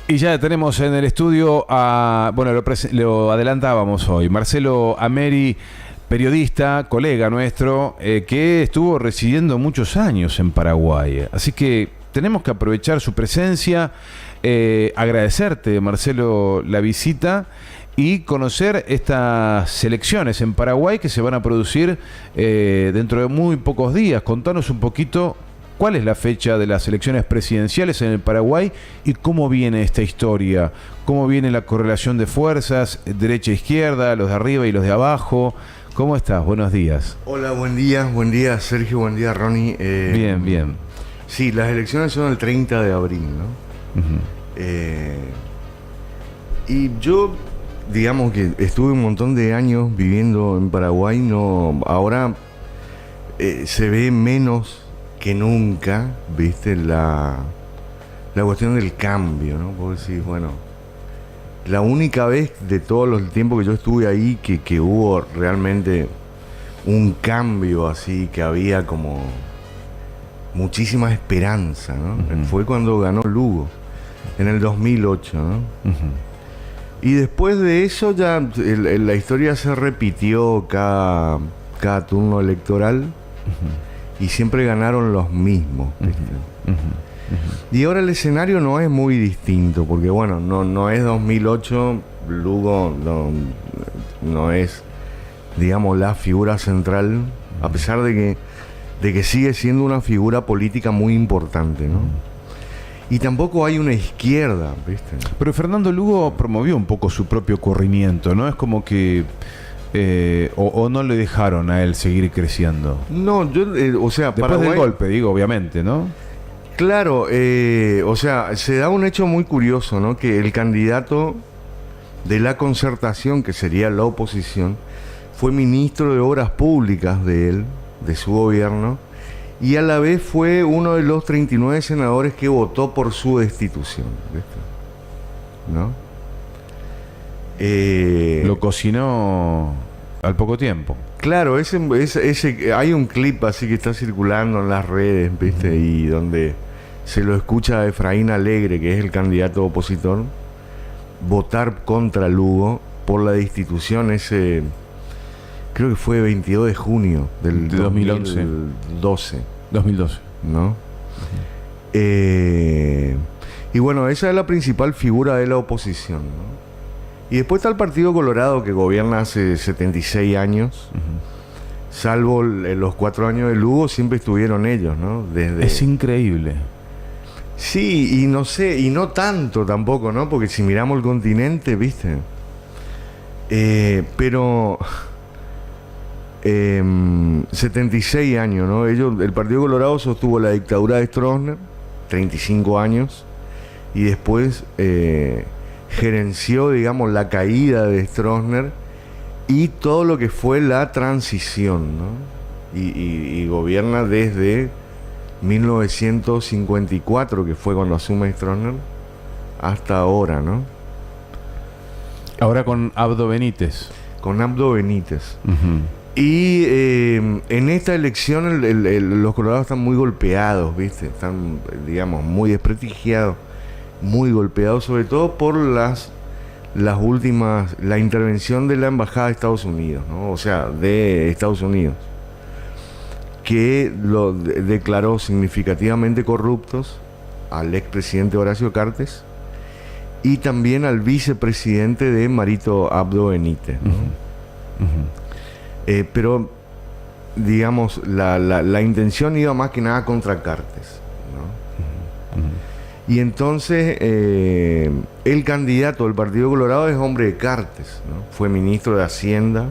Y ya tenemos en el estudio a, bueno, lo adelantábamos hoy, Marcelo Ameri, periodista, colega nuestro, que estuvo residiendo muchos años en Paraguay. Así que tenemos que aprovechar su presencia, agradecerte, Marcelo, la visita y conocer estas elecciones en Paraguay que se van a producir dentro de muy pocos días. Contanos un poquito cuál es la fecha de las elecciones presidenciales en el Paraguay y cómo viene esta historia, cómo viene la correlación de fuerzas, derecha e izquierda, los de arriba y los de abajo. ¿Cómo estás? Buenos días. Hola, buen día Sergio, buen día Ronnie. Bien, bien. Sí, las elecciones son el 30 de abril, ¿no? Y yo, digamos que estuve un montón de años viviendo en Paraguay, ahora se ve menos que nunca, viste, la cuestión del cambio, ¿no? Porque decir, bueno, la única vez de todos los tiempos que yo estuve ahí que hubo realmente un cambio así, que había como muchísima esperanza, ¿no? Fue cuando ganó Lugo, en el 2008, ¿no? Y después de eso ya la historia se repitió cada turno electoral. Y siempre ganaron los mismos. Y ahora el escenario no es muy distinto, porque bueno, no es 2008, Lugo no es, digamos, la figura central, a pesar de que sigue siendo una figura política muy importante, ¿no? Y tampoco hay una izquierda, ¿viste? Pero Fernando Lugo promovió un poco su propio corrimiento, ¿no? Es como que o no le dejaron a él seguir creciendo. No, yo, o sea, después Paraguay, del golpe, digo, obviamente, ¿no? Claro, o sea, se da un hecho muy curioso, ¿no? Que el candidato de la Concertación, que sería la oposición, fue ministro de Obras Públicas de él, de su gobierno, y a la vez fue uno de los 39 senadores que votó por su destitución, ¿viste? ¿No? Lo cocinó al poco tiempo. Claro, hay un clip así que está circulando en las redes, ¿viste? Y donde se lo escucha a Efraín Alegre, que es el candidato opositor, votar contra Lugo por la destitución creo que fue 22 de junio del 2011. 2012. ¿No? Y bueno, esa es la principal figura de la oposición, ¿no? Y después está el Partido Colorado, que gobierna hace 76 años. Salvo los 4 años de Lugo, siempre estuvieron ellos, ¿no? Es increíble. Sí, y no sé, y no tanto tampoco, ¿no? Porque si miramos el continente, ¿viste? Pero 76 años, ¿no? El Partido Colorado sostuvo la dictadura de Stroessner, 35 años, y después gerenció, digamos, la caída de Stroessner y todo lo que fue la transición, ¿no? Y gobierna desde 1954, que fue cuando asume Stroessner, hasta ahora, ¿no? Ahora con Abdo Benítez. Con Abdo Benítez. Y en esta elección los colorados están muy golpeados, ¿viste? Están, digamos, muy desprestigiados, muy golpeados, sobre todo por la intervención de la Embajada de Estados Unidos, ¿no? O sea, de Estados Unidos, que lo declaró significativamente corruptos al expresidente Horacio Cartes y también al vicepresidente de Marito Abdo Benítez, ¿no? Pero, digamos, la intención iba más que nada contra Cartes, ¿no? Y entonces el candidato del Partido Colorado es hombre de Cartes, ¿no? Fue ministro de Hacienda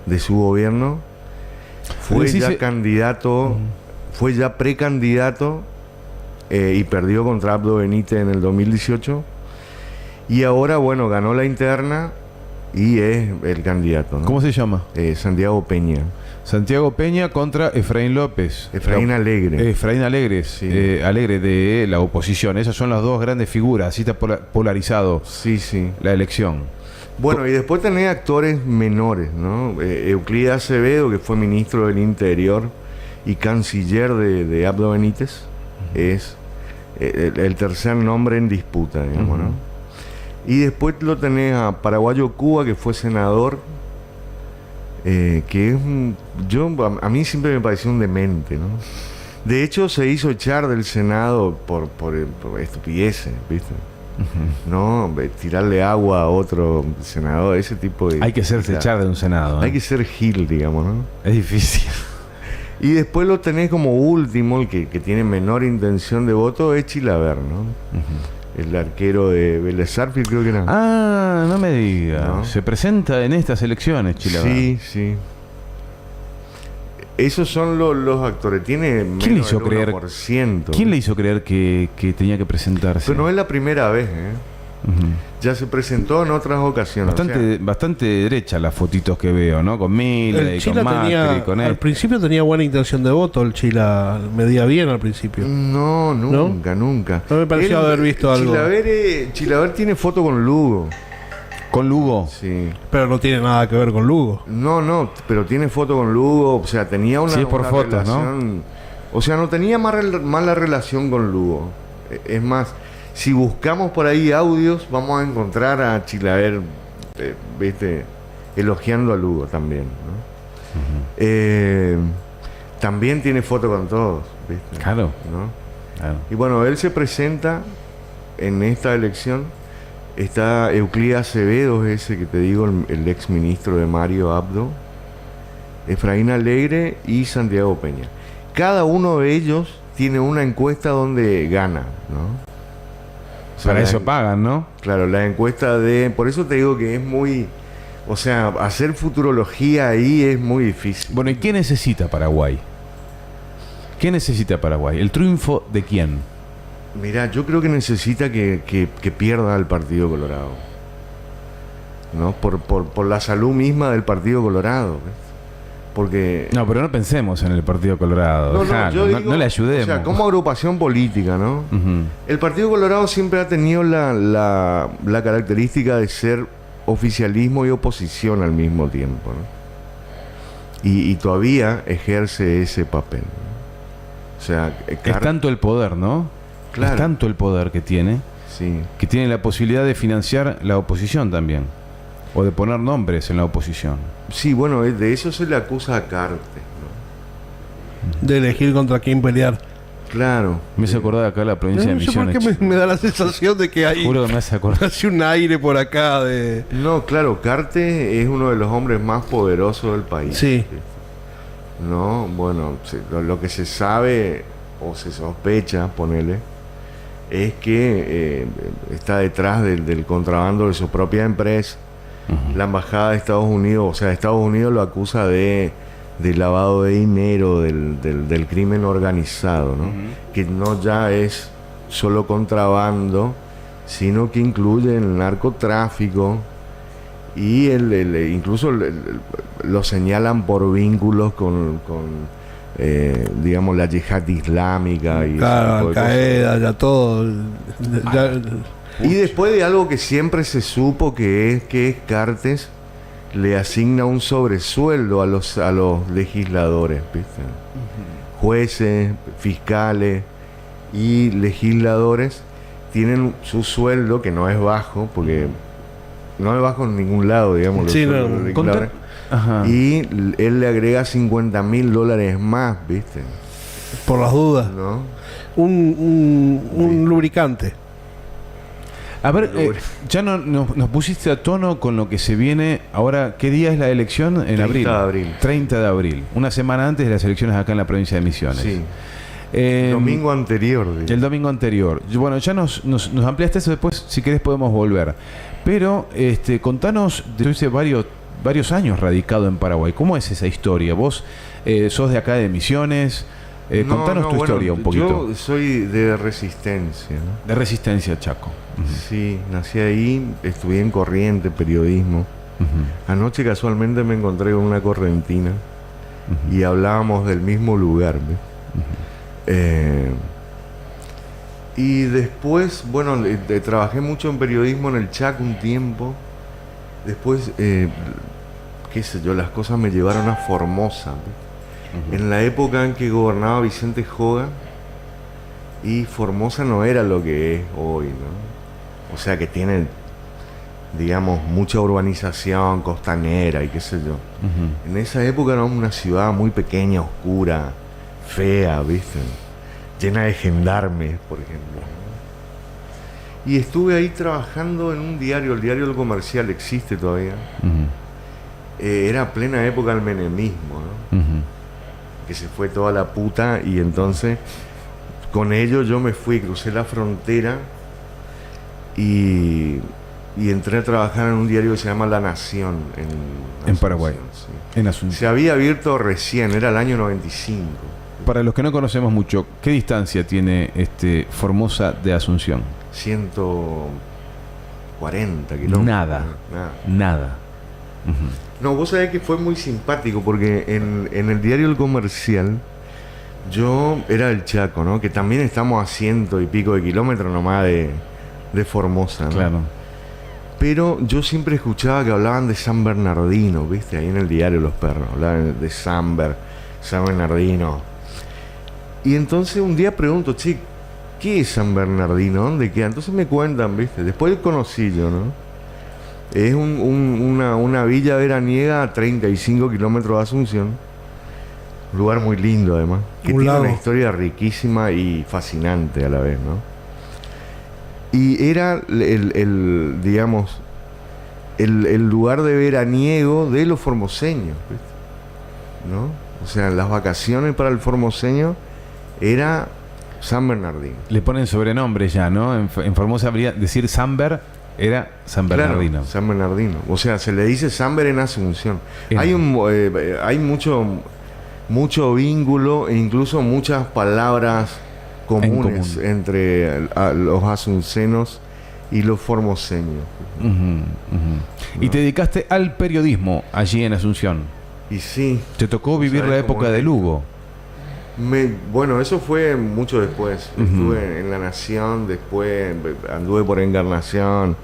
de su gobierno, fue ya candidato, fue ya precandidato y perdió contra Abdo Benítez en el 2018, y ahora, bueno, ganó la interna y es el candidato, ¿no? ¿Cómo se llama? Santiago Peña. Santiago Peña contra Efraín López. Efraín Alegre. Efraín Alegre, sí. Alegre de la oposición. Esas son las dos grandes figuras. Así está polarizado la elección. Bueno, y después tenés actores menores, ¿no? Euclides Acevedo, que fue ministro del Interior y canciller de Abdo Benítez, es el tercer nombre en disputa, digamos, ¿no? Y después lo tenés a Paraguayo Cuba, que fue senador, que es a mí siempre me pareció un demente, ¿no? De hecho, se hizo echar del Senado por estupideces, ¿viste? ¿No? Tirarle agua a otro senador, ese tipo de... Hay que hacerse echar de un Senado, ¿eh? Hay que ser gil, digamos, ¿no? Es difícil. Y después lo tenés como último, el que tiene menor intención de voto, es Chilaver, ¿no? El arquero de Vélez Sarsfield, creo que era. Ah, no me diga. ¿No? Se presenta en estas elecciones, Chilaver. Sí, sí. Esos son los actores. Tiene menos ¿Quién le hizo del creer? 1%. ¿Quién le hizo creer que tenía que presentarse? Pero no es la primera vez, ¿eh? Ya se presentó en otras ocasiones. Bastante derecha las fotitos que veo, ¿no? Con Milei, El Chila con Macri, con al él. principio tenía buena intención de voto, el Chila medía bien al principio. No, nunca. No me pareció haber visto algo. Chilaver tiene foto con Lugo. ¿Con Lugo? Sí. Pero no tiene nada que ver con Lugo. No, pero tiene foto con Lugo. O sea, tenía una, Sí, es por una fotos, relación. ¿No? O sea, no tenía mala relación con Lugo. Es más, si buscamos por ahí audios, vamos a encontrar a Chilaver, ¿viste? Elogiando a Lugo también, ¿no? También tiene foto con todos, ¿viste? Claro. ¿No? Claro. Y bueno, él se presenta en esta elección. Está Euclídez Acevedo, ese que te digo, el ex ministro de Mario Abdo, Efraín Alegre y Santiago Peña. Cada uno de ellos tiene una encuesta donde gana, ¿no? O sea, Para eso pagan, ¿no? Claro, la encuesta por eso te digo que es muy... O sea, hacer futurología ahí es muy difícil. Bueno, ¿y qué necesita Paraguay? ¿Qué necesita Paraguay? ¿El triunfo de quién? Mirá, yo creo que necesita que pierda el Partido Colorado, ¿no? Por la salud misma del Partido Colorado, ¿ves? Porque... No, pero no pensemos en el Partido Colorado. No le ayudemos. O sea, como agrupación política, ¿no? El Partido Colorado siempre ha tenido la característica de ser oficialismo y oposición al mismo tiempo, ¿no? Y todavía ejerce ese papel, ¿no? O sea, es tanto el poder, ¿no? Claro. Es tanto el poder que tiene la posibilidad de financiar la oposición también. O de poner nombres en la oposición. Sí, bueno, de eso se le acusa a Cartes, ¿no? De elegir contra quién pelear. Claro. Me hace acordar acá la provincia de Misiones. ¿Por qué me da la sensación de que hay... Juro que me hace acordar. Hace un aire por acá de... No, claro, Cartes es uno de los hombres más poderosos del país. Sí. No, bueno, lo que se sabe o se sospecha, ponele, es que está detrás del contrabando de su propia empresa. La embajada de Estados Unidos, o sea, Estados Unidos lo acusa de lavado de dinero, del crimen organizado, ¿no? Que no ya es solo contrabando, sino que incluye el narcotráfico y incluso lo señalan por vínculos con digamos, la yihad islámica y claro, Al-Qaeda, ya todo. Y después de algo que siempre se supo que es Cartes le asigna un sobresueldo a los legisladores, ¿viste? Jueces, fiscales y legisladores tienen su sueldo, que no es bajo, porque no es bajo en ningún lado, digamos, los sueldos de los legisladores. Y él le agrega $50,000 más, ¿viste? Por las dudas. ¿No? Un lubricante. A ver, ya nos pusiste a tono con lo que se viene. Ahora, ¿qué día es la elección? En 30 abril. de abril. 30 de abril. Una semana antes de las elecciones acá en la provincia de Misiones. Sí. El domingo anterior. El domingo anterior. Bueno, ya nos ampliaste eso, después, si querés, podemos volver. Pero, contanos, estuviste varios años radicado en Paraguay. ¿Cómo es esa historia? Vos sos de acá de Misiones. Contanos tu historia un poquito. Yo soy de Resistencia, ¿no? De Resistencia, Chaco. Sí, nací ahí, estudié en Corrientes, periodismo. Anoche casualmente me encontré con una correntina y hablábamos del mismo lugar, ¿ves? Y después, bueno, trabajé mucho en periodismo en el Chaco un tiempo. Después, qué sé yo, las cosas me llevaron a Formosa, ¿ves? En la época en que gobernaba Vicente Joga, Y Formosa no era lo que es hoy, ¿no? O sea que tiene, digamos, mucha urbanización costanera y qué sé yo. En esa época era una ciudad muy pequeña, oscura, fea, ¿viste? Llena de gendarmes, por ejemplo. Y estuve ahí trabajando en un diario, el diario El Comercial existe todavía. Era plena época del menemismo, ¿no? Que se fue toda la puta y entonces con ello yo me fui, crucé la frontera y entré a trabajar en un diario que se llama La Nación En Paraguay, sí. en Asunción. Se había abierto recién, era el año 95. Para los que no conocemos mucho, ¿qué distancia tiene Formosa de Asunción? 140 kilómetros. Nada. No, vos sabés que fue muy simpático porque en el diario El Comercial yo era del Chaco, ¿no? Que también estamos a 100 y pico de kilómetros nomás de Formosa, ¿no? Claro. Pero yo siempre escuchaba que hablaban de San Bernardino, ¿viste? Ahí en el diario Los Perros, hablaban de San Bernardino. Y entonces un día pregunto, che, ¿qué es San Bernardino? ¿Dónde queda? Entonces me cuentan, ¿viste? Después conocí yo, ¿no? Es una villa veraniega a 35 kilómetros de Asunción. Un lugar muy lindo, además. Que tiene una historia riquísima y fascinante a la vez, ¿no? Y era digamos, el lugar de veraniego de los formoseños, ¿viste? ¿No? O sea, las vacaciones para el formoseño era San Bernardino. Le ponen sobrenombre ya, ¿no? En Formosa habría decir Samber, era San Bernardino. Claro, San Bernardino. O sea, se le dice Samber en Asunción. Hay mucho vínculo e incluso muchas palabras comunes entre los asuncenos y los formoseños. ¿No? Y te dedicaste al periodismo allí en Asunción. Y sí. Te tocó vivir la época de Lugo. Bueno, eso fue mucho después. Estuve en La Nación, después anduve por Encarnación,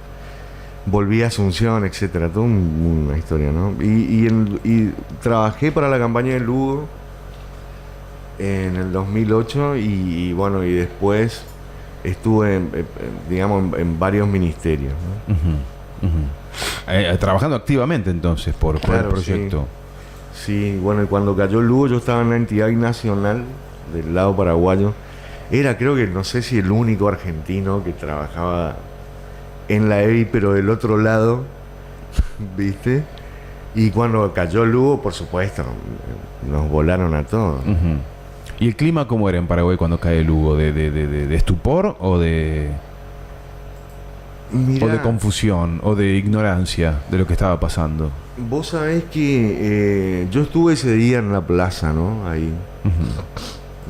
volví a Asunción, etcétera. Toda una historia, ¿no? Y trabajé para la campaña de Lugo en el 2008 y bueno, y después estuve, digamos, en varios ministerios, ¿no? Trabajando activamente entonces por el proyecto. Sí, bueno, y cuando cayó Lugo yo estaba en la entidad nacional del lado paraguayo. Era, creo que, no sé si el único argentino que trabajaba en la EBI, pero del otro lado, ¿viste? Y cuando cayó Lugo, por supuesto, nos volaron a todos. ¿Y el clima cómo era en Paraguay cuando cae Lugo? ¿De estupor o de confusión o de ignorancia de lo que estaba pasando? Vos sabés que yo estuve ese día en la plaza, ¿no? Ahí.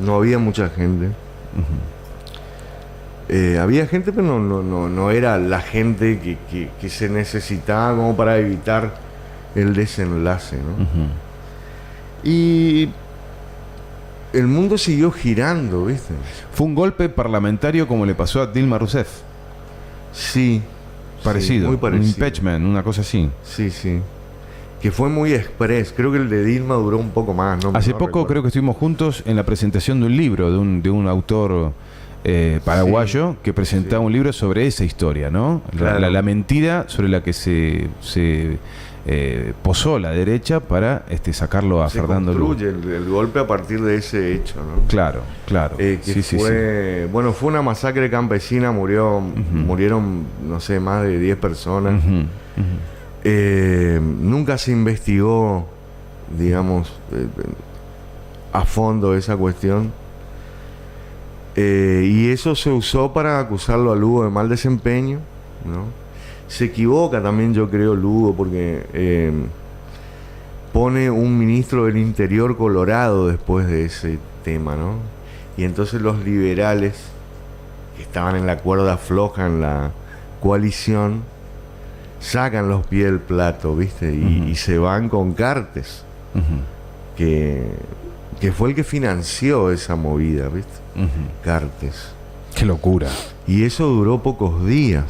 No había mucha gente. Había gente, pero no era la gente que se necesitaba como para evitar el desenlace, ¿no? Y el mundo siguió girando, ¿viste? Fue un golpe parlamentario como le pasó a Dilma Rousseff. Sí. Parecido. Sí, muy parecido. Un impeachment, una cosa así. Sí, sí. Que fue muy express. Creo que el de Dilma duró un poco más, ¿no? Hace poco creo que estuvimos juntos en la presentación de un libro de un autor paraguayo que presentaba un libro sobre esa historia, ¿no? Claro. La mentira sobre la que se posó la derecha para sacarlo a Fernando Lugo. Se construye el golpe a partir de ese hecho, ¿no? Claro. Bueno, fue una masacre campesina, murieron, no sé, más de 10 personas. Nunca se investigó, digamos, a fondo esa cuestión. Y eso se usó para acusarlo a Lugo de mal desempeño, ¿no? Se equivoca también, yo creo, Lugo, porque pone un ministro del Interior colorado después de ese tema, ¿no? Y entonces los liberales, que estaban en la cuerda floja en la coalición, sacan los pies del plato, ¿viste? Y se van con Cartes, que fue el que financió esa movida, ¿viste? Cartes. ¡Qué locura! Y eso duró pocos días.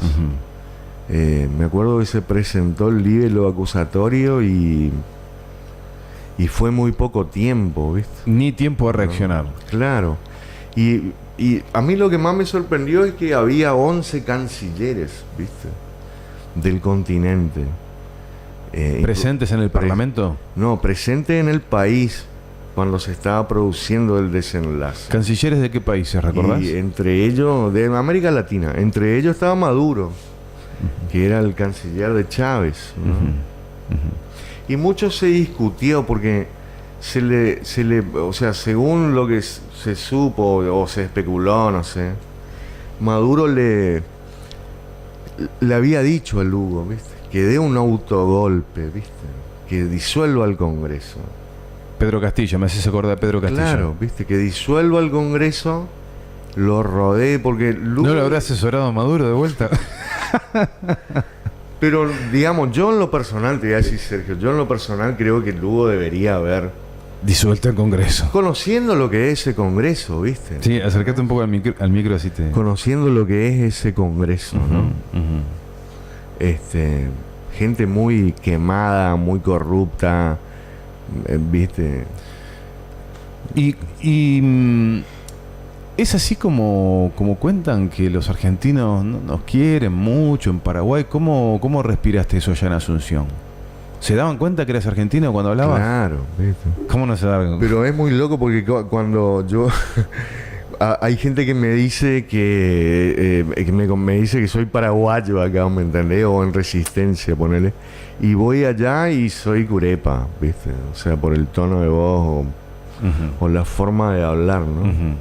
Me acuerdo que se presentó el libelo acusatorio y fue muy poco tiempo, ¿viste? Ni tiempo de reaccionar. ¿No? Claro. Y y a mí lo que más me sorprendió es que había 11 cancilleres, ¿viste? Del continente. ¿Presentes en el Parlamento? No, presentes en el país cuando se estaba produciendo el desenlace. ¿Cancilleres de qué países, recordás? Y entre ellos, de América Latina, entre ellos estaba Maduro, que era el canciller de Chávez, ¿no? Y mucho se discutió porque o sea, según lo que se supo o se especuló, no sé, Maduro le había dicho a Lugo, ¿viste? Que dé un autogolpe, ¿viste? Que disuelva al Congreso. Pedro Castillo, me haces acordar de Pedro Castillo. Claro, ¿viste? Que disuelva al Congreso, lo rodee, porque Lugo... ¿No lo habrá asesorado a Maduro de vuelta? Pero, digamos, yo en lo personal, te voy a decir, Sergio, yo en lo personal creo que Lugo debería haber... Disuelto el Congreso. Conociendo lo que es ese Congreso, ¿viste? Sí, acércate un poco al micro así te... Conociendo lo que es ese Congreso, ¿no? Gente muy quemada, muy corrupta, ¿viste? Y es así como cuentan que los argentinos no nos quieren mucho en Paraguay. ¿Cómo respiraste eso allá en Asunción? ¿Se daban cuenta que eras argentino cuando hablabas? Claro, ¿viste? ¿Cómo no se daban cuenta? Pero es muy loco porque cuando yo... hay gente que me dice que me dice que soy paraguayo acá, ¿me entendés? O en Resistencia, ponele. Y voy allá y soy curepa, ¿viste? O sea, por el tono de voz o la forma de hablar, ¿no?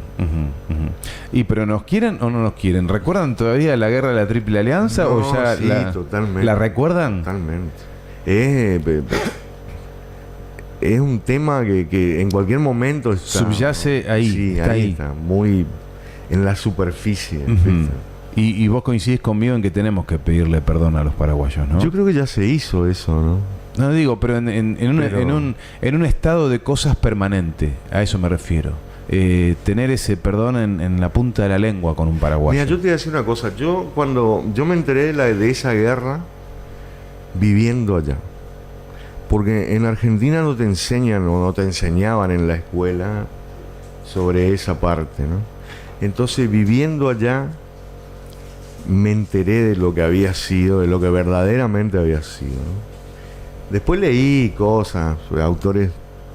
¿Y pero nos quieren o no nos quieren? ¿Recuerdan todavía la guerra de la Triple Alianza? No, ¿O ya sí, totalmente. la recuerdan? Totalmente. Es un tema que en cualquier momento está, subyace ahí. Sí, está ahí. está muy en la superficie. ¿Viste? Y vos coincidís conmigo en que tenemos que pedirle perdón a los paraguayos, ¿no? Yo creo que ya se hizo eso, ¿no? No digo, pero en un estado de cosas permanente, a eso me refiero. Tener ese perdón en la punta de la lengua con un paraguayo. Mira, yo te voy a decir una cosa. Cuando yo me enteré de esa guerra viviendo allá, porque en Argentina no te enseñan o no te enseñaban en la escuela sobre esa parte, ¿no? Entonces, viviendo allá, me enteré de lo que había sido, de lo que verdaderamente había sido, ¿no? Después leí cosas, autores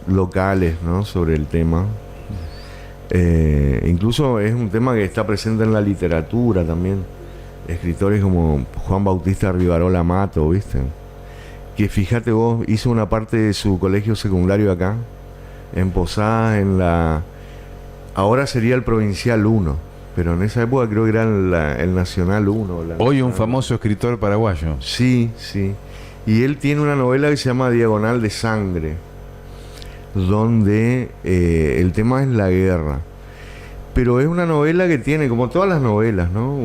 locales, ¿no? Sobre el tema. Incluso es un tema que está presente en la literatura también. Escritores como Juan Bautista Rivarola Mato, ¿viste? Que fíjate vos, hizo una parte de su colegio secundario acá, en Posadas, ahora sería el Provincial 1, pero en esa época creo que era el Nacional 1. Hoy un famoso escritor paraguayo. Sí, sí. Y él tiene una novela que se llama Diagonal de Sangre, donde el tema es la guerra. Pero es una novela que tiene, como todas las novelas, ¿no?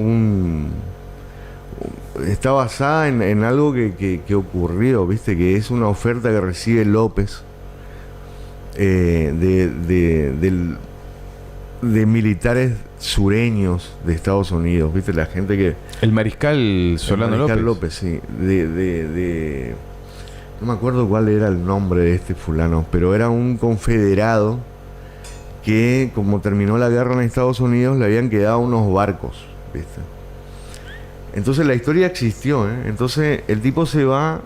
Está basada en algo que ocurrió, ¿viste? Que es una oferta que recibe López de militares sureños de Estados Unidos, ¿viste? La gente que... El mariscal Solano el mariscal López. Sí. No me acuerdo cuál era el nombre de este fulano, pero era un confederado que, como terminó la guerra en Estados Unidos, le habían quedado unos barcos, ¿viste? Entonces la historia existió, ¿eh? Entonces el tipo se va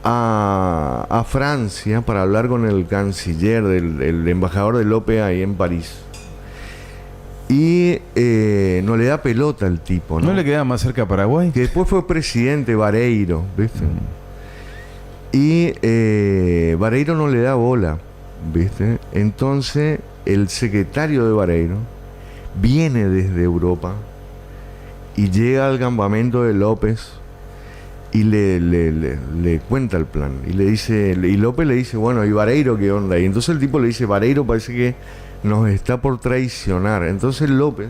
a Francia para hablar con el canciller, el embajador de López ahí en París. Y no le da pelota al tipo, ¿no? ¿No le quedaba más cerca a Paraguay? Que después fue presidente Vareiro, ¿viste? Y Vareiro no le da bola, ¿viste? Entonces el secretario de Vareiro viene desde Europa y llega al campamento de López y le cuenta el plan. Y le dice, y López le dice, bueno, ¿y Vareiro qué onda? Y entonces el tipo le dice, Vareiro parece que nos está por traicionar. Entonces López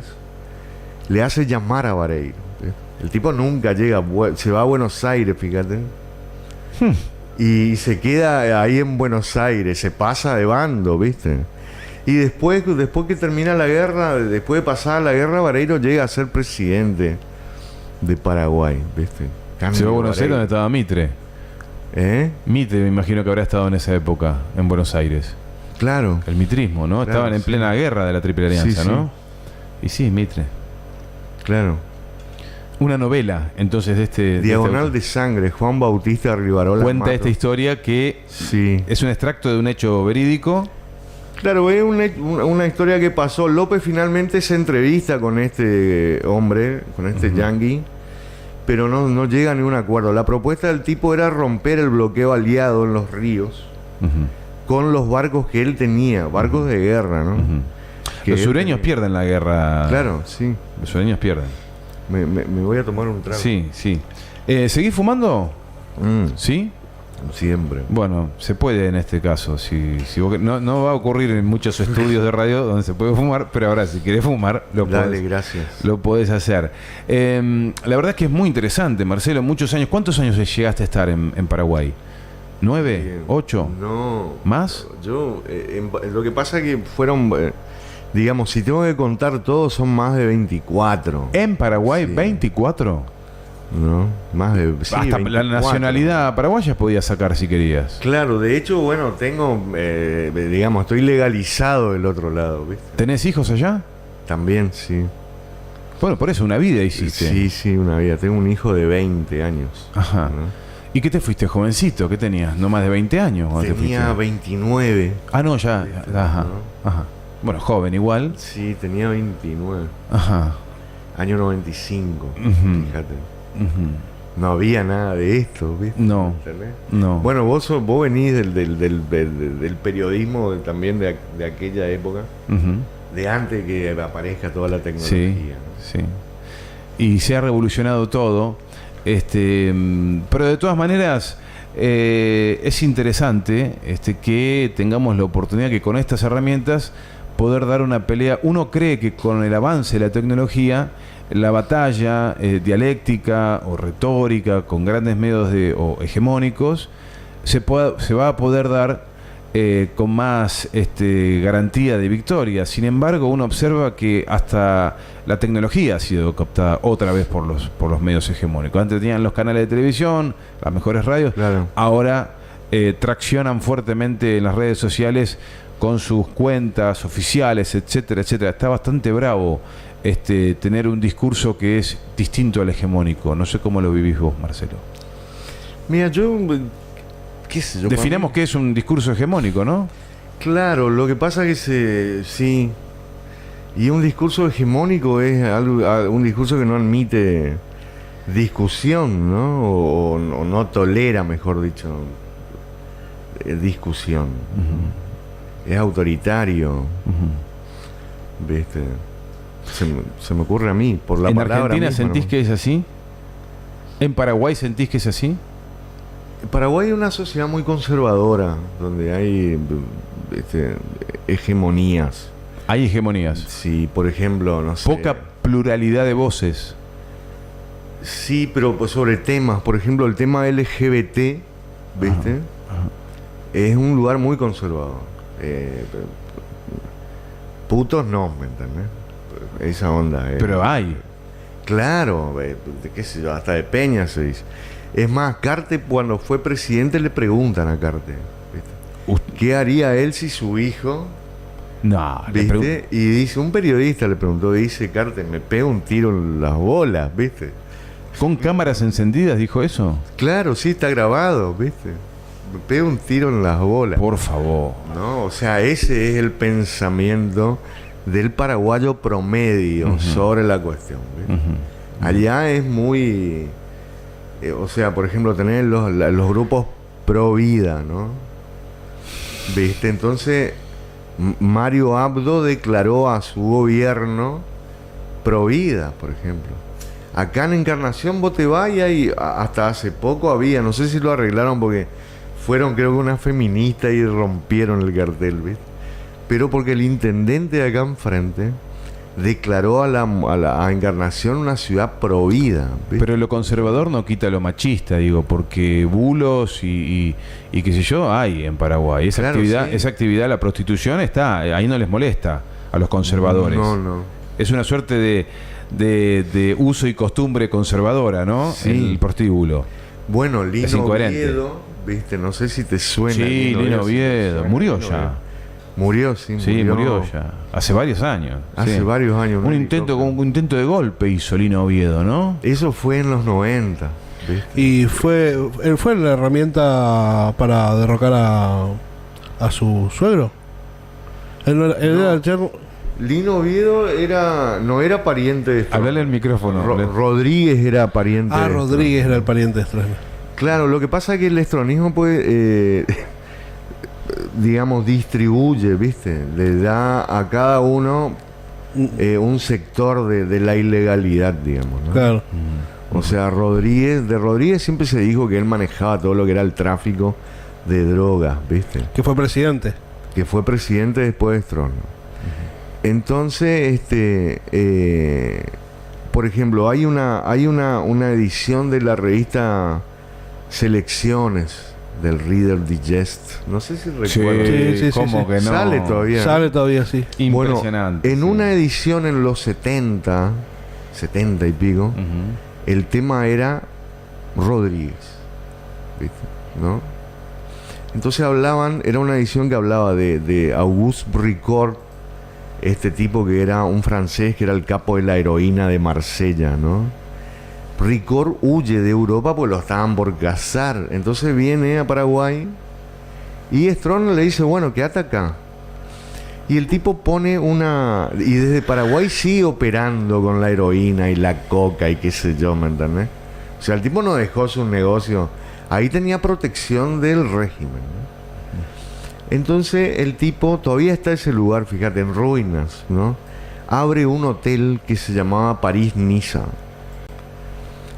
le hace llamar a Vareiro. El tipo nunca llega, se va a Buenos Aires, fíjate. Y se queda ahí en Buenos Aires, se pasa de bando, ¿viste? Y después que termina la guerra, después de pasar la guerra, Vareiro llega a ser presidente de Paraguay, ¿viste? Se va a Buenos Aires donde estaba Mitre. Mitre, me imagino que habrá estado en esa época, en Buenos Aires. Claro. El mitrismo, ¿no? Claro, Estaban en sí. plena guerra de la Triple Alianza, Sí, ¿no? Y sí, Mitre. Claro. Una novela, entonces, de este... Diagonal de Sangre, Juan Bautista Rivarola cuenta Mato. esta historia que Sí. es un extracto de un hecho verídico. Claro, es una historia que pasó. López finalmente se entrevista con este hombre, con este yangui, pero no llega a ningún acuerdo. La propuesta del tipo era romper el bloqueo aliado en los ríos con los barcos que él tenía, barcos de guerra, ¿no? Que Los él sureños tenía. pierden la guerra. Claro, sí. Los sureños pierden. Me voy a tomar un trago. Sí, sí. ¿Seguís fumando? ¿Sí? Siempre. Bueno, se puede en este caso. Si vos, no va a ocurrir en muchos estudios de radio donde se puede fumar, pero ahora si querés fumar, Dale, gracias. lo podés hacer. La verdad es que es muy interesante, Marcelo. Muchos años. ¿Cuántos años llegaste a estar en Paraguay? ¿9? ¿8? No. ¿Más? Yo, lo que pasa es que fueron, digamos, si tengo que contar todo, son más de 24. ¿En Paraguay Sí. 24? ¿No? Más de... sí, Hasta 24. la nacionalidad paraguaya podías sacar si querías. Claro, de hecho, bueno, tengo, digamos, estoy legalizado del otro lado, ¿viste? ¿Tenés hijos allá? También, sí. Bueno, por eso una vida hiciste. Sí, una vida. Tengo un hijo de 20 años. Ajá. ¿no? ¿Y qué te fuiste, jovencito? ¿Qué tenías? ¿No más de 20 años? cuando te Tenía fuiste? 29. Ah, no, ya. Ajá. ¿no? Ajá. Bueno, joven igual. Sí, tenía 29. Ajá. Año 95, Ujú. fíjate. Ujú. No había nada de esto, ¿viste? No. ¿Entendés? No. Bueno, vos venís del periodismo también de aquella época, Ujú. de antes que aparezca toda la tecnología. Sí, ¿no? sí. Y se ha revolucionado todo. Pero de todas maneras, es interesante que tengamos la oportunidad que con estas herramientas poder dar una pelea. Uno cree que con el avance de la tecnología, la batalla dialéctica o retórica con grandes medios o hegemónicos se va a poder dar con más garantía de victoria. Sin embargo, uno observa que hasta la tecnología ha sido captada otra vez por los medios hegemónicos. Antes tenían los canales de televisión, las mejores radios, Claro. ahora traccionan fuertemente en las redes sociales con sus cuentas oficiales, etcétera, etcétera. Está bastante bravo tener un discurso que es distinto al hegemónico. No sé cómo lo vivís vos, Marcelo. Mira, yo... ¿Qué sé yo? Definamos qué es un discurso hegemónico, ¿no? Claro, lo que pasa es que sí. Y un discurso hegemónico es un discurso que no admite discusión, ¿no? O no tolera, mejor dicho, discusión. Es autoritario, ¿viste? Se me ocurre a mí, por la ¿En palabra Argentina misma, sentís ¿no? que es así? ¿En Paraguay sentís que es así? Paraguay es una sociedad muy conservadora, donde hay hegemonías. Hay hegemonías. Sí, por ejemplo, no sé. Poca pluralidad de voces. Sí, pero pues sobre temas, por ejemplo, el tema LGBT, ¿viste? Ajá. Es un lugar muy conservador. Putos no, ¿me entendés? Esa onda. Pero hay. Claro, qué sé yo, hasta de Peña se dice. Es más, Carte cuando fue presidente le preguntan a Carte, ¿viste? ¿Qué haría él si su hijo, No, le ¿viste? Y dice, un periodista le preguntó, dice Carte, me pega un tiro en las bolas, ¿viste? ¿Con cámaras encendidas dijo eso? Claro, sí, está grabado, ¿viste? Me pega un tiro en las bolas. Por favor. ¿No? O sea, ese es el pensamiento del paraguayo promedio sobre la cuestión, ¿viste? Allá es muy... o sea, por ejemplo, tener los grupos pro vida, ¿no? ¿Viste? Entonces, Mario Abdo declaró a su gobierno pro vida, por ejemplo. Acá en Encarnación vos te vas y hasta hace poco había, no sé si lo arreglaron porque fueron creo que unas feministas y rompieron el cartel, ¿viste? Pero porque el intendente de acá enfrente declaró a Encarnación una ciudad provida, ¿viste? Pero lo conservador no quita lo machista, digo, porque bulos y qué sé yo hay en Paraguay. Esa Claro, actividad, sí. esa actividad, la prostitución está, ahí no les molesta a los conservadores. No. Es una suerte de uso y costumbre conservadora, ¿no? Sí. El prostíbulo. Bueno, Es Lino incoherente. Oviedo, ¿viste? No sé si te suena. Sí, Lino Oviedo. ¿te suena? Murió Lino ya. Oviedo. Murió, sí, Sí, murió ya. Hace varios años. Hace sí. varios años. Un intento, como un intento de golpe hizo Lino Oviedo, ¿no? Eso fue en los 90, ¿viste? Y fue la herramienta para derrocar a su suegro. Él era el yerno. Lino Oviedo no era pariente de Stroessner. Hablale al micrófono. Rodríguez era pariente de Rodríguez era el pariente de Stroessner. Claro, lo que pasa es que el estronismo puede, digamos, distribuye, ¿viste? Le da a cada uno un sector de la ilegalidad, digamos, ¿no? Claro. O sea, de Rodríguez siempre se dijo que él manejaba todo lo que era el tráfico de drogas, ¿viste? Que fue presidente. Que fue presidente después de Stroessner. Entonces, por ejemplo, hay una edición de la revista Selecciones del Reader Digest. No sé si recuerdo. Sí, ¿cómo que no? Sale todavía. Sale todavía, sí. Impresionante. Bueno, en sí. una edición en los 70 y pico, Ujú. el tema era Rodríguez, ¿viste? ¿No? Entonces era una edición que hablaba de Auguste Bricourt, este tipo que era un francés que era el capo de la heroína de Marsella, ¿no? Ricord huye de Europa porque lo estaban por cazar. Entonces viene a Paraguay y Stroessner le dice, bueno, quédate acá. Y el tipo pone y desde Paraguay sigue operando con la heroína y la coca y qué sé yo, ¿me entendés? O sea, el tipo no dejó su negocio. Ahí tenía protección del régimen, ¿no? Entonces el tipo todavía está ese lugar, fíjate, en ruinas, ¿no? Abre un hotel que se llamaba París-Niza,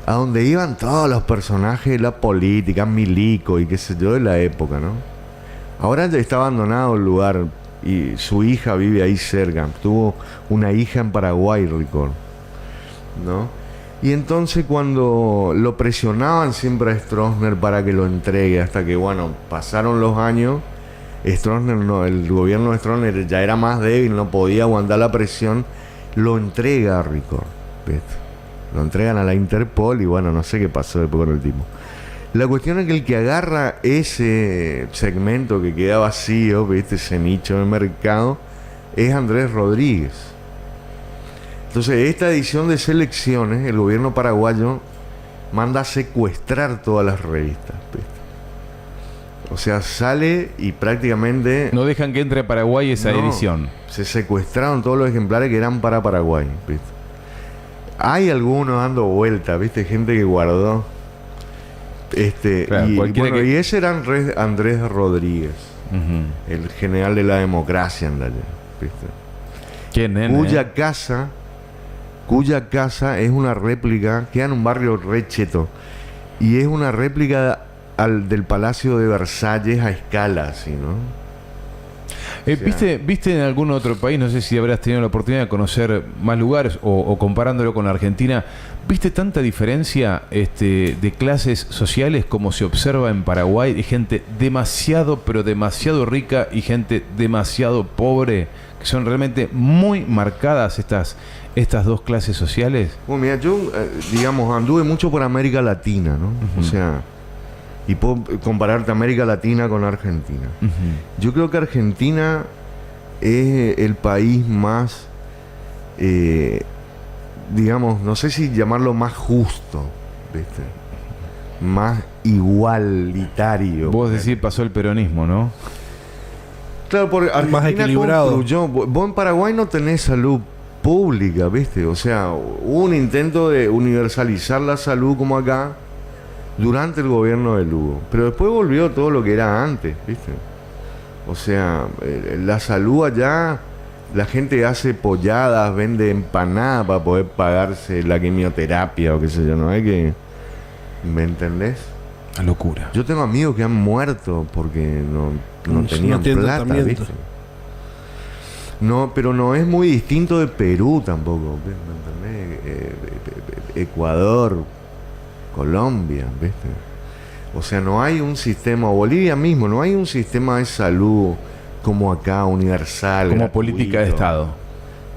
a donde iban todos los personajes de la política, Milico y qué sé yo, de la época, ¿no? Ahora ya está abandonado el lugar y su hija vive ahí cerca. Tuvo una hija en Paraguay, Ricord, ¿no? Y entonces cuando lo presionaban siempre a Stroessner para que lo entregue, hasta que, bueno, pasaron los años, el gobierno de Stroessner ya era más débil, no podía aguantar la presión, lo entrega a Ricord, ¿viste? Lo entregan a la Interpol y bueno, no sé qué pasó después con el tipo. La cuestión es que el que agarra ese segmento que queda vacío, ¿viste? Ese nicho de mercado, es Andrés Rodríguez. Entonces, esta edición de Selecciones, el gobierno paraguayo manda a secuestrar todas las revistas, ¿viste? O sea, sale y prácticamente... No dejan que entre a Paraguay esa No, edición. se secuestraron todos los ejemplares que eran para Paraguay, ¿viste? Hay algunos dando vueltas, ¿viste? Gente que guardó. Claro, y ese era Andrés Rodríguez, Ujú. el general de la democracia, andale, ¿viste? ¿Quién, nene? Cuya casa es una réplica, queda en un barrio re cheto, y es una réplica del Palacio de Versalles a escala, así, ¿no? ¿Viste en algún otro país? No sé si habrás tenido la oportunidad de conocer más lugares o comparándolo con Argentina. ¿Viste tanta diferencia de clases sociales como se observa en Paraguay? De gente demasiado, pero demasiado rica y gente demasiado pobre, que son realmente muy marcadas estas dos clases sociales. Bueno, mira, yo, digamos, anduve mucho por América Latina, ¿no? Ujú. O sea, y puedo compararte América Latina con Argentina. Ujú. Yo creo que Argentina es el país más, digamos, no sé si llamarlo más justo, ¿viste? Más igualitario. Vos decís, pasó el peronismo, ¿no? Claro, porque Argentina Más equilibrado. construyó. Vos en Paraguay no tenés salud pública, ¿viste? O sea, hubo un intento de universalizar la salud como acá durante el gobierno de Lugo, pero después volvió todo lo que era antes, ¿viste? O sea, la salud allá, la gente hace polladas, vende empanadas para poder pagarse la quimioterapia o qué sé yo, ¿no? Hay que... ¿Me entendés? Una locura. Yo tengo amigos que han muerto porque no tenían tienen plata, tratamiento. ¿viste? No, pero no es muy distinto de Perú tampoco, ¿me entendés? Ecuador, Colombia, ¿viste? O sea, no hay un sistema, Bolivia mismo, no hay un sistema de salud como acá, universal, Como gratuito. política de Estado.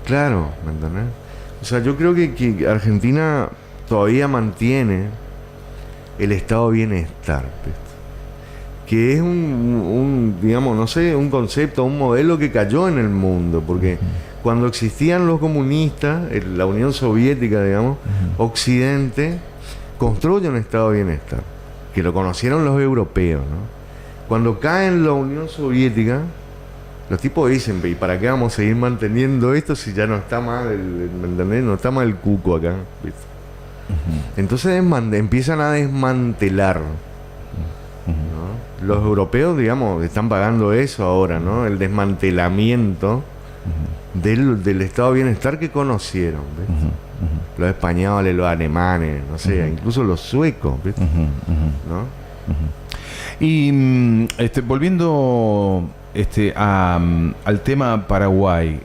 Claro, ¿me entendés? O sea, yo creo que Argentina todavía mantiene el estado de bienestar, ¿viste? que es digamos, no sé, un concepto, un modelo que cayó en el mundo, porque cuando existían los comunistas, la Unión Soviética, digamos, Occidente construye un estado de bienestar, que lo conocieron los europeos, ¿no? Cuando cae en la Unión Soviética, los tipos dicen, ¿y para qué vamos a seguir manteniendo esto si ya no está mal, ¿me entendés? No está mal el cuco acá, ¿viste? Entonces empiezan a desmantelar, ¿no? Los europeos, digamos, están pagando eso ahora, ¿no? El desmantelamiento del estado de bienestar que conocieron, ¿viste? Los españoles, los alemanes, no sé, incluso los suecos, ¿viste? ¿No? Y volviendo al tema Paraguay,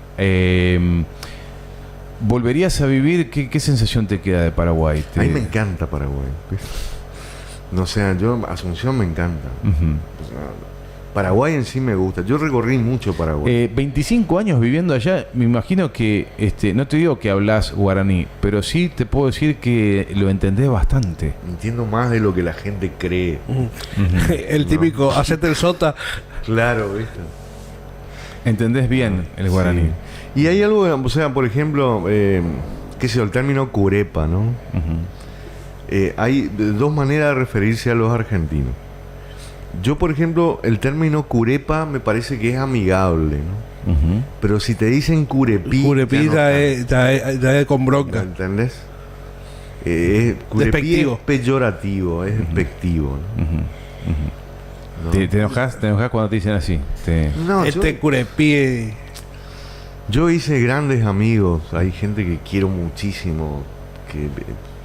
¿volverías a vivir? ¿Qué sensación te queda de Paraguay? A mí me encanta Paraguay, ¿viste? No sé, Asunción me encanta. O sea, Paraguay en sí me gusta. Yo recorrí mucho Paraguay. 25 años viviendo allá, me imagino que, no te digo que hablas guaraní, pero sí te puedo decir que lo entendés bastante. Entiendo más de lo que la gente cree. El típico, hacete el sota. Claro, ¿viste? ¿Entendés bien el guaraní? Sí. Y hay algo, o sea, por ejemplo, qué sé yo, el término curepa, ¿no? Hay dos maneras de referirse a los argentinos. Yo, por ejemplo, el término curepa me parece que es amigable, ¿no? Pero si te dicen curepí... Curepí ya es con bronca. ¿Entendés? Curepí es peyorativo, es despectivo, ¿no? ¿Te enojas cuando te dicen así? No, curepí... Yo hice grandes amigos. Hay gente que quiero muchísimo, que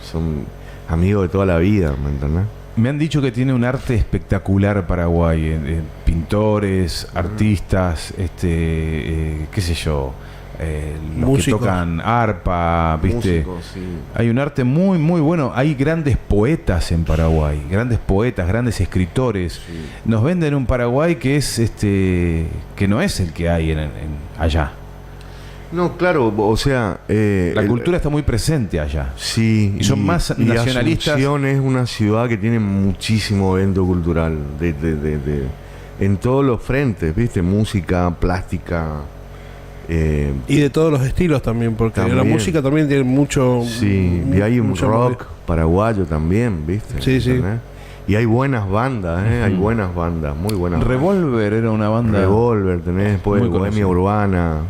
son amigos de toda la vida, ¿me entendés? Me han dicho que tiene un arte espectacular Paraguay, pintores, artistas, qué sé yo, los músicos que tocan arpa, ¿viste? Músicos, sí. Hay un arte muy, muy bueno. Hay grandes poetas en Paraguay, grandes poetas, grandes escritores. Sí. Nos venden un Paraguay que es que no es el que hay allá. No, claro, o sea... la cultura está muy presente allá. Sí. Y son más nacionalistas. Asunción es una ciudad que tiene muchísimo evento cultural. En todos los frentes, ¿viste? Música, plástica... y de todos los estilos también, porque también. La música también tiene mucho... Sí, y hay un rock paraguayo también, ¿viste? Sí, sí. Y hay buenas bandas, hay buenas bandas, muy buenas Revolver era una banda... Revolver, tenés después Bohemia Urbana...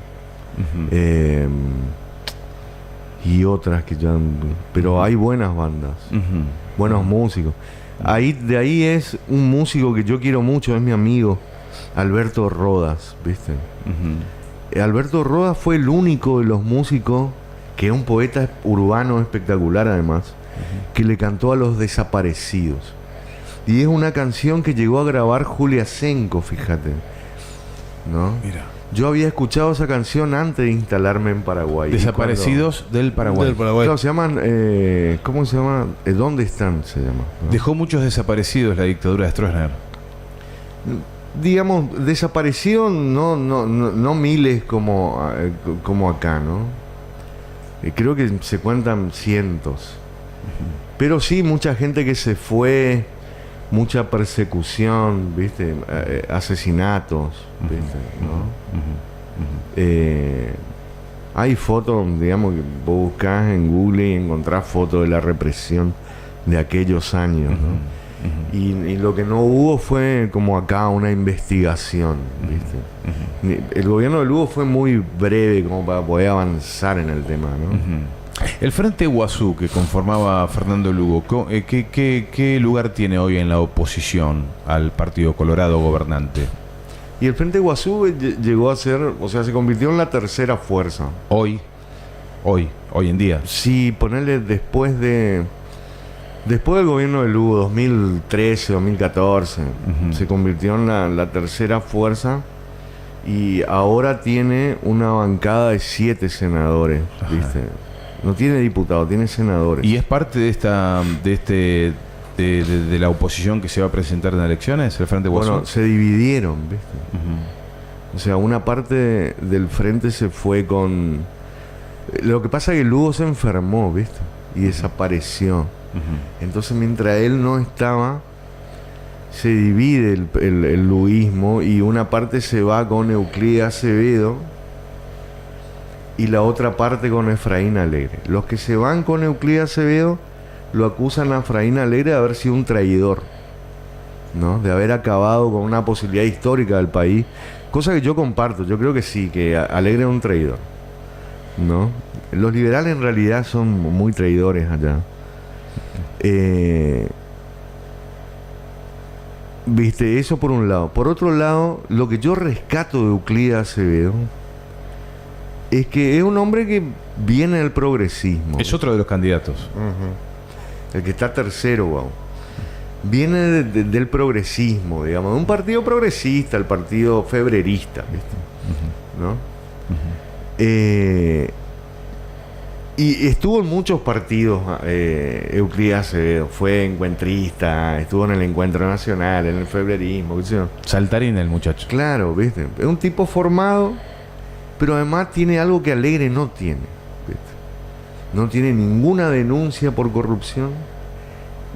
y otras que ya... Pero hay buenas bandas, buenos músicos. De ahí es un músico que yo quiero mucho, es mi amigo Alberto Rodas, ¿viste? Alberto Rodas fue el único de los músicos, que es un poeta urbano espectacular además, que le cantó a los desaparecidos. Y es una canción que llegó a grabar Julia Senko, fíjate, ¿no? Mira. Yo había escuchado esa canción antes de instalarme en Paraguay. Desaparecidos del Paraguay. Claro, se llaman... ¿cómo se llama? ¿Dónde están? Se llama, ¿no? Dejó muchos desaparecidos la dictadura de Stroessner. Digamos, desapareció no miles como acá, ¿no? Creo que se cuentan cientos. Pero sí, mucha gente que se fue, mucha persecución, ¿viste? Asesinatos, ¿viste? ¿No? Hay fotos, digamos, que vos buscás en Google y encontrás fotos de la represión de aquellos años, ¿no? Y lo que no hubo fue como acá una investigación, ¿viste? El gobierno de Lugo fue muy breve como para poder avanzar en el tema, ¿no? El Frente Guazú que conformaba Fernando Lugo, ¿qué lugar tiene hoy en la oposición al Partido Colorado gobernante? Y el Frente Guazú llegó a ser, o sea, se convirtió en la tercera fuerza. Hoy en día. Sí, ponerle después del gobierno de Lugo, 2013, 2014, se convirtió en la tercera fuerza y ahora tiene una bancada de 7 senadores, ¿viste? No tiene diputados, tiene senadores. ¿Y es parte de la oposición que se va a presentar en elecciones, el Frente Guazú? Bueno, se dividieron, ¿viste? O sea, una parte del frente se fue con... Lo que pasa es que Lugo se enfermó, ¿viste? Y desapareció. Entonces, mientras él no estaba, se divide el luismo y una parte se va con Euclídez Acevedo y la otra parte con Efraín Alegre. Los que se van con Euclídez Acevedo lo acusan a Efraín Alegre de haber sido un traidor, ¿no? De haber acabado con una posibilidad histórica del país, cosa que yo comparto. Yo creo que sí, que Alegre es un traidor, ¿no? Los liberales en realidad son muy traidores allá. Viste, eso por un lado. Por otro lado, lo que yo rescato de Euclídez Acevedo es que es un hombre que viene del progresismo. Es otro de los candidatos. El que está tercero, wow. Viene del progresismo, digamos, de un partido progresista, el partido febrerista, ¿viste? ¿No? Y estuvo en muchos partidos, Euclídez Acevedo. Fue encuentrista, estuvo en el Encuentro Nacional, en el febrerismo, ¿qué sé yo? Saltarín el muchacho. Claro, ¿viste? Es un tipo formado, pero además tiene algo que Alegre no tiene, ¿viste? No tiene ninguna denuncia por corrupción,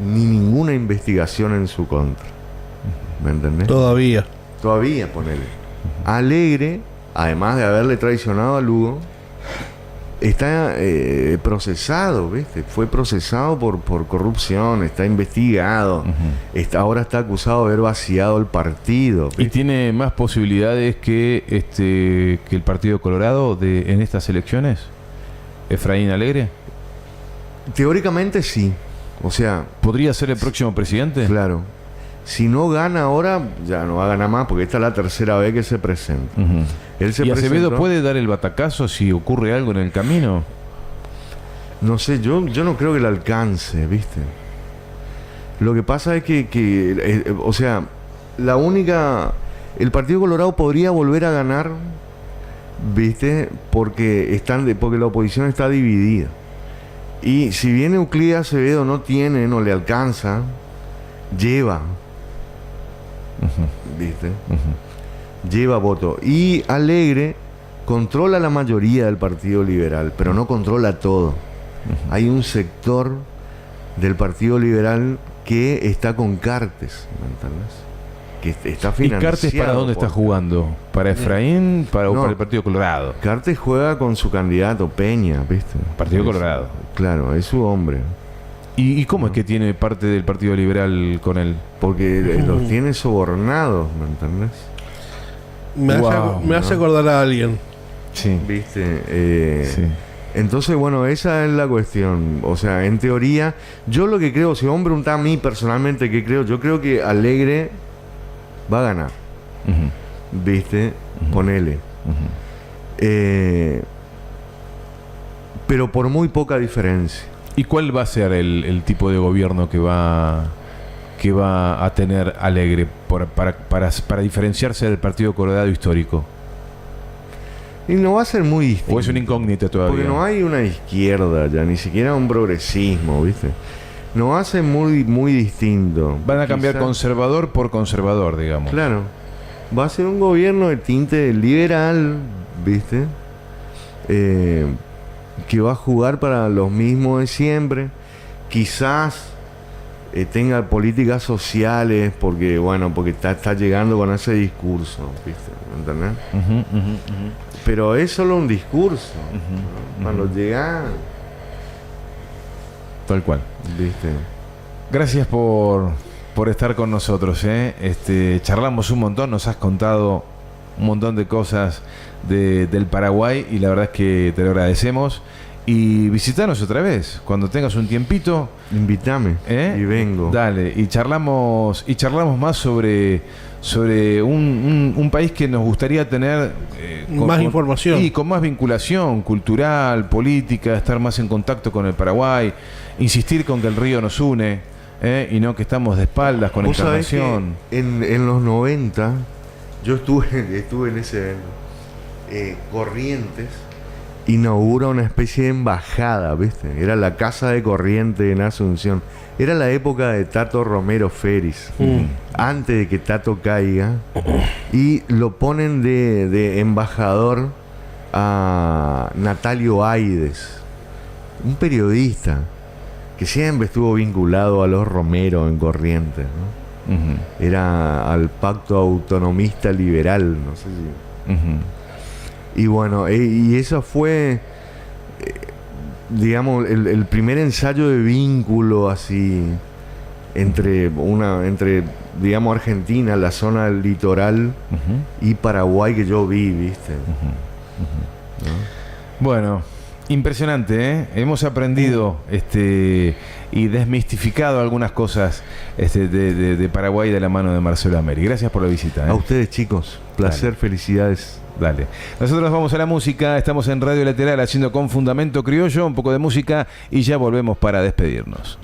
ni ninguna investigación en su contra. ¿Me entendés? Todavía. Todavía, ponele. Alegre, además de haberle traicionado a Lugo, está procesado, ¿viste? Fue procesado por corrupción, está investigado, ahora está acusado de haber vaciado el partido, ¿viste? ¿Y tiene más posibilidades que que el Partido Colorado en estas elecciones? ¿Efraín Alegre? Teóricamente sí. O sea, ¿Podría ser el próximo presidente? claro. Si no gana ahora, ya no va a ganar más, porque esta es la tercera vez que se presenta. Él se ¿Y Acevedo presentó. puede dar el batacazo si ocurre algo en el camino? No sé, yo no creo que le alcance, ¿viste? Lo que pasa es que o sea, el Partido Colorado podría volver a ganar, ¿viste? Porque la oposición está dividida. Y si bien Euclídez Acevedo no le alcanza, lleva, ¿viste? Lleva voto. Y Alegre controla la mayoría del Partido Liberal, pero no controla todo. Hay un sector del Partido Liberal que está con Cartes, ¿me entendés? Que está ¿Y financiado. Cartes para dónde está jugando? ¿Para Efraín o No. para el Partido Colorado? Cartes juega con su candidato Peña, ¿viste? Partido Colorado. Claro, es su hombre. ¿Y cómo es que tiene parte del Partido Liberal con él? Porque los tiene sobornados, ¿me entendés? Me hace acordar a alguien. Sí. ¿Viste? Sí. Entonces, bueno, esa es la cuestión. O sea, en teoría, yo lo que creo, si vos me preguntás a mí personalmente qué creo, yo creo que Alegre va a ganar. ¿Viste? Ponele. Pero por muy poca diferencia. ¿Y cuál va a ser el tipo de gobierno que va a tener Alegre para diferenciarse del Partido Colorado histórico? Y no va a ser muy distinto. ¿O es una incógnita todavía? Porque no hay una izquierda ya, ni siquiera un progresismo, ¿viste? No va a ser muy, muy distinto. Van a cambiar Quizá- conservador por conservador, digamos. Claro. Va a ser un gobierno de tinte liberal, ¿viste? Que va a jugar para los mismos de siempre. Quizás tenga políticas sociales, porque está llegando con ese discurso, ¿viste? ¿Me entendés? Pero es solo un discurso. Cuando llega, Tal cual. ¿viste? Gracias por estar con nosotros, ¿eh? Charlamos un montón, nos has contado un montón de cosas del Paraguay y la verdad es que te lo agradecemos. Y visitanos otra vez, cuando tengas un tiempito. Invítame y vengo. Dale, y charlamos más sobre un país que nos gustaría tener Más información. y con más vinculación cultural, política, estar más en contacto con el Paraguay, insistir con que el río nos une, y no que estamos de espaldas con Vos sabés que Encarnación. en los 90 yo estuve en ese evento. Corrientes inaugura una especie de embajada, ¿viste? Era la Casa de Corrientes en Asunción. Era la época de Tato Romero Félix, antes de que Tato caiga, y lo ponen de embajador a Natalio Aides, un periodista que siempre estuvo vinculado a los Romero en Corrientes, ¿no? Era al pacto autonomista liberal, no sé si. Y bueno, y eso fue, digamos, el primer ensayo de vínculo así entre digamos, Argentina, la zona del litoral, y Paraguay que yo vi, ¿viste? ¿No? Bueno, impresionante, ¿eh? Hemos aprendido y desmistificado algunas cosas de Paraguay de la mano de Marcelo Ameri. Gracias por la visita, ¿eh? A ustedes, chicos, placer, Dale. felicidades. Dale. Nosotros vamos a la música, estamos en Radio Lateral haciendo Con Fundamento Criollo, un poco de música y ya volvemos para despedirnos.